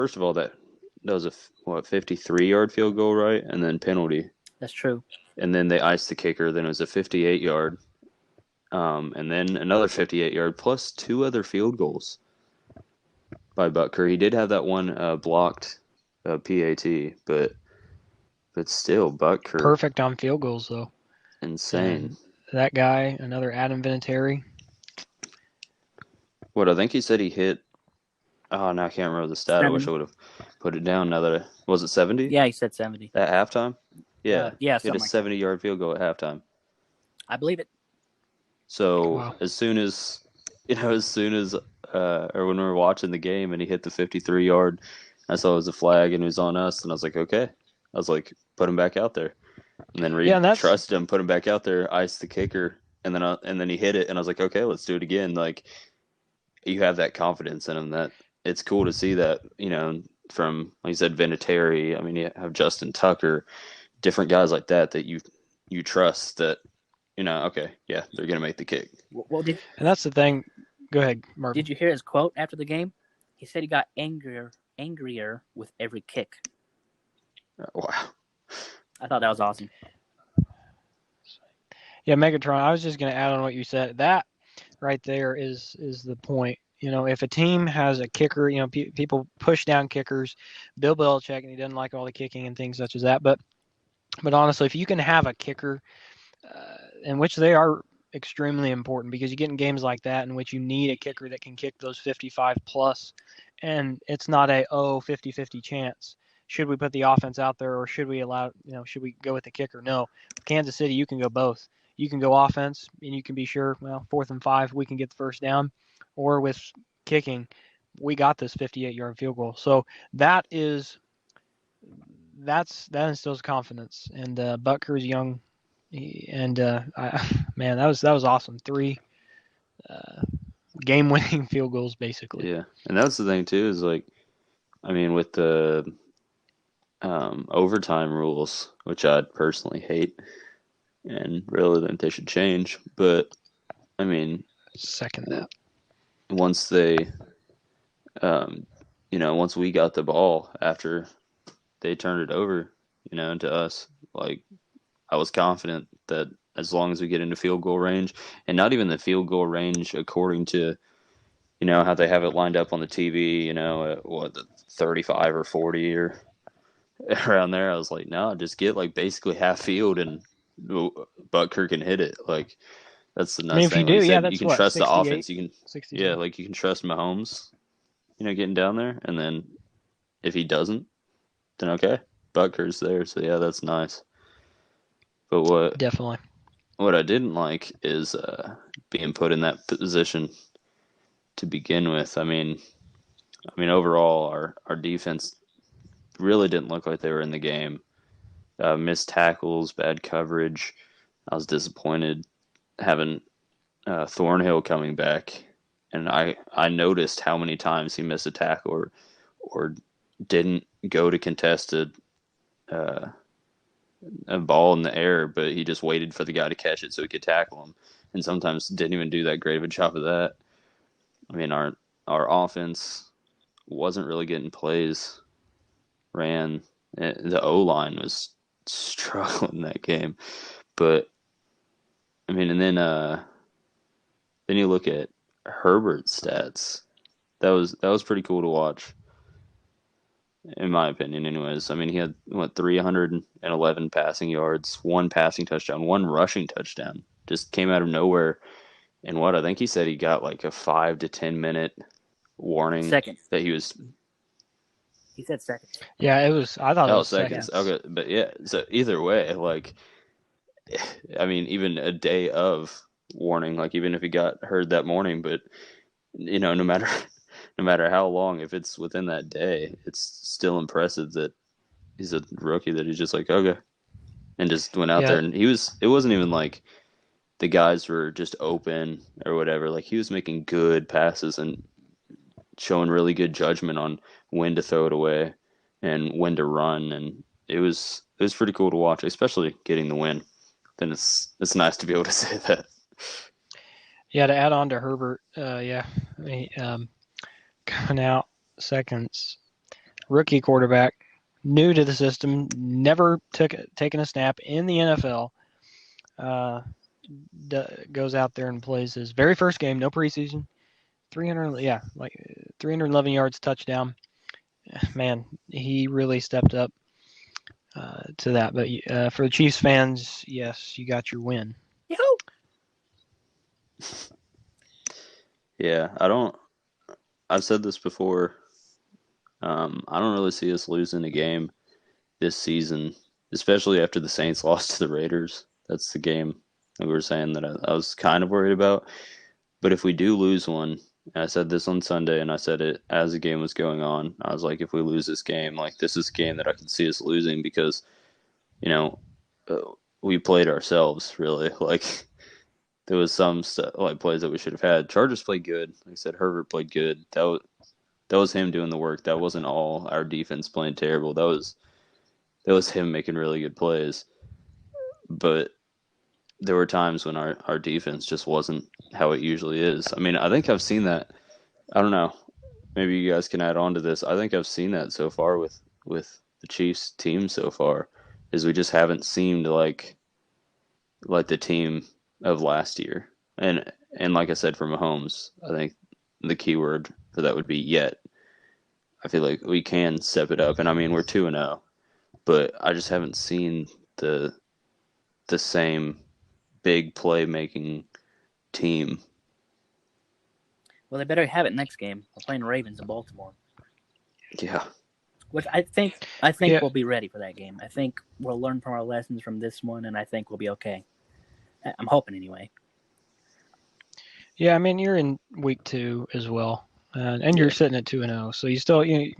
first of all, that was a 53-yard field goal, right? And then penalty. That's true. And then they iced the kicker. Then it was a 58-yard. And then another 58-yard plus two other field goals by Butker. He did have that one blocked PAT, but still, Butker. Perfect on field goals, though. Insane. And that guy, another Adam Vinatieri. What, I think he said he hit. Oh, now I can't remember the stat. 70. I wish I would have put it down now that was it 70? Yeah, he said 70. At halftime? Yeah. Yeah, he had a 70-yard field goal at halftime. I believe it. So Wow. as soon as or when we were watching the game and he hit the 53-yard, I saw it was a flag and it was on us, and I was like, okay. I was like, put him back out there. And then Reed trusted him, put him back out there, iced the kicker, and then he hit it, and I was like, okay, let's do it again. Like, you have that confidence in him. That it's cool to see that, from, like you said, Vinatieri. I mean, you have Justin Tucker, different guys like that you trust that, okay, yeah, they're gonna make the kick. Well, and that's the thing. Go ahead, Mark. Did you hear his quote after the game? He said he got angrier with every kick. Wow. I thought that was awesome. Yeah, Megatron, I was just going to add on what you said. That right there is the point. If a team has a kicker, people push down kickers. Bill Belichick, and he doesn't like all the kicking and things such as that. But honestly, if you can have a kicker, in which they are extremely important, because you get in games like that in which you need a kicker that can kick those 55 plus, and it's not a 50-50 chance. Should we put the offense out there, or should we should we go with the kicker? No. Kansas City, you can go both. You can go offense, and you can be sure, 4th and 5, we can get the first down. Or with kicking, we got this 58-yard field goal. So that instills confidence. And Butker is young, and man, that was awesome. 3 game-winning field goals, basically. Yeah, and that's the thing too. Is like, I mean, with the overtime rules, which I personally hate and really think they should change. But I mean, second that. Once they, once we got the ball after they turned it over, to us, like, I was confident that as long as we get into field goal range, and not even the field goal range according to, how they have it lined up on the TV, the 35 or 40 or around there. I was like, no, just get like basically half field and Butker can hit it. Like, that's the nice thing. If you do, that's you can trust the offense. You can, 62. yeah, like you can trust Mahomes, getting down there. And then if he doesn't, then okay, Butker's there. So yeah, that's nice. But what I didn't like is being put in that position to begin with. I mean, overall, our defense really didn't look like they were in the game. Missed tackles, bad coverage. I was disappointed having Thornhill coming back, and I noticed how many times he missed a tackle or didn't go to contested a ball in the air, but he just waited for the guy to catch it so he could tackle him, and sometimes didn't even do that great of a job of that. I mean, our offense wasn't really getting plays. The O-line was struggling that game, but I mean, and then you look at Herbert's stats. That was pretty cool to watch, in my opinion. Anyways, I mean, he had 311 passing yards, 1 passing touchdown, 1 rushing touchdown. Just came out of nowhere. And I think he said he got like a 5 to 10 minute warning. Seconds. That he was. He said seconds. Yeah, it was. I thought it was seconds. Okay, but yeah. So either way, like, I mean, even a day of warning, like even if he got heard that morning, but no matter how long, if it's within that day, it's still impressive that he's a rookie, that he's just like, okay, and just went out there, and it wasn't even like the guys were just open or whatever. Like, he was making good passes and showing really good judgment on when to throw it away and when to run, and it was pretty cool to watch, especially getting the win. Then it's nice to be able to say that. Yeah, to add on to Herbert, coming out seconds. rookie quarterback, new to the system, never taken a snap in the NFL. Goes out there and plays his very first game, no preseason, 311 yards, touchdown. Man, he really stepped up to that. But for the Chiefs fans, yes, you got your win. Yoo-hoo! Yeah, I've said this before. I don't really see us losing a game this season, especially after the Saints lost to the Raiders. That's the game that we were saying that I was kind of worried about. But if we do lose one, and I said this on Sunday, and I said it as the game was going on, I was like, if we lose this game, like, this is a game that I could see us losing because, we played ourselves, really. Like, there was some like plays that we should have had. Chargers played good. Like I said, Herbert played good. That was him doing the work. That wasn't all our defense playing terrible. That was him making really good plays. But there were times when our defense just wasn't how it usually is. I mean, I think I've seen that. I don't know. Maybe you guys can add on to this. I think I've seen that so far with the Chiefs team so far, is we just haven't seemed like the team of last year. And like I said, for Mahomes, I think the key word for that would be yet. I feel like we can step it up. And I mean, we're 2-0, but I just haven't seen the same big playmaking team. Well, they better have it next game. We're playing Ravens in Baltimore. Yeah. Which I think we'll be ready for that game. I think we'll learn from our lessons from this one, and I think we'll be okay. I'm hoping anyway. Yeah, I mean, you're in week 2 as well, and you're sitting at 2-0, so you still you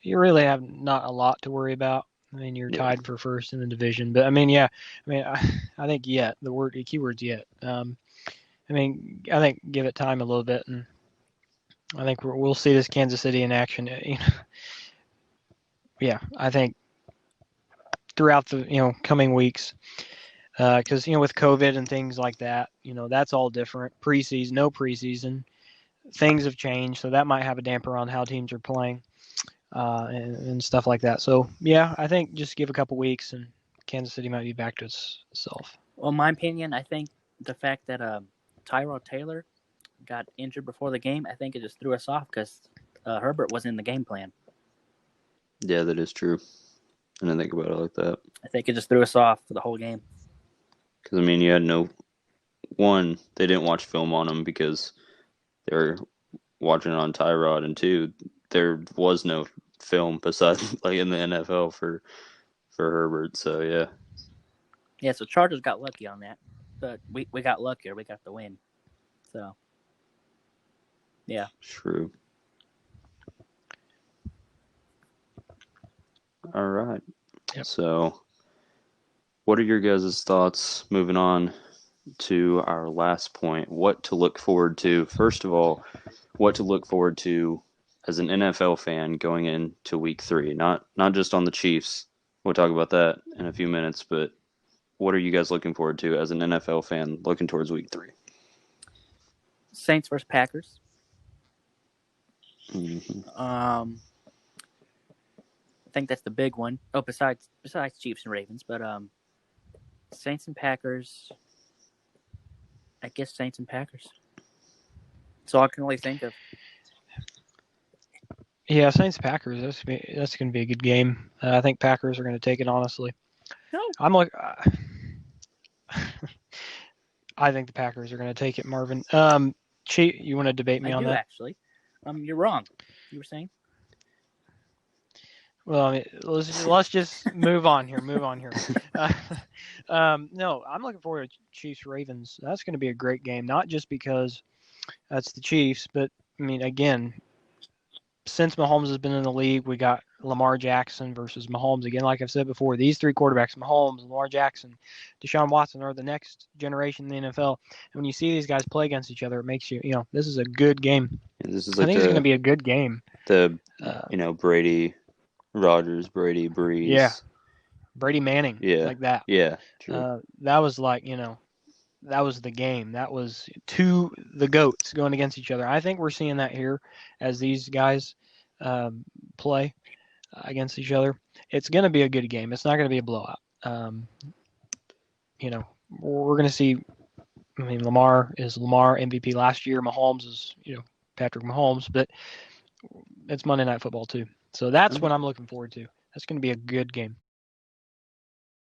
really have not a lot to worry about. I mean, you're tied for first in the division, but I mean, I think yet the key word's yet. I think give it time a little bit, and I think we'll see this Kansas City in action. I think throughout the coming weeks. Because with COVID and things like that, that's all different. Preseason, no preseason, things have changed, so that might have a damper on how teams are playing and stuff like that. So I think just give a couple weeks and Kansas City might be back to itself. Well, in my opinion, I think the fact that Tyrod Taylor got injured before the game, I think it just threw us off because Herbert wasn't in the game plan. Yeah, that is true. I didn't think about it like that. I think it just threw us off for the whole game. Because, I mean, you had they didn't watch film on him because they were watching it on Tyrod, and 2, there was no film besides, like, in the NFL for Herbert, so, yeah. Yeah, so Chargers got lucky on that, but we got luckier. We got the win, so, yeah. True. All right. Yep. So, what are your guys' thoughts moving on to our last point? What to look forward to? First of all, what to look forward to as an NFL fan going into week 3? Not just on the Chiefs. We'll talk about that in a few minutes, but what are you guys looking forward to as an NFL fan looking towards week 3? Saints versus Packers. Mm-hmm. I think that's the big one. Oh, besides Chiefs and Ravens, but Saints and Packers. I guess Saints and Packers. That's all I can really think of. Yeah, Saints Packers. That's going to be a good game. I think Packers are going to take it. Honestly, no. I think the Packers are going to take it. Marvin, you want to debate me on that? Actually, you're wrong. You were saying. Well, I mean, let's just move on here. No, I'm looking forward to Chiefs Ravens. That's going to be a great game, not just because that's the Chiefs, but I mean, again, since Mahomes has been in the league, we got Lamar Jackson versus Mahomes again. Like I've said before, these 3 quarterbacks, Mahomes, Lamar Jackson, Deshaun Watson, are the next generation in the NFL. And when you see these guys play against each other, it makes this is a good game. This is I think it's going to be a good game. Brady. Rodgers, Brady, Breeze. Yeah. Brady Manning. Yeah. Like that. Yeah. True. That was like, that was the game. That was the GOATs going against each other. I think we're seeing that here as these guys play. against each other. It's going to be a good game. It's not going to be a blowout. You know, we're going to see. I mean, Lamar MVP last year. Mahomes is, Patrick Mahomes, but it's Monday Night Football too. So that's what I'm looking forward to. That's going to be a good game.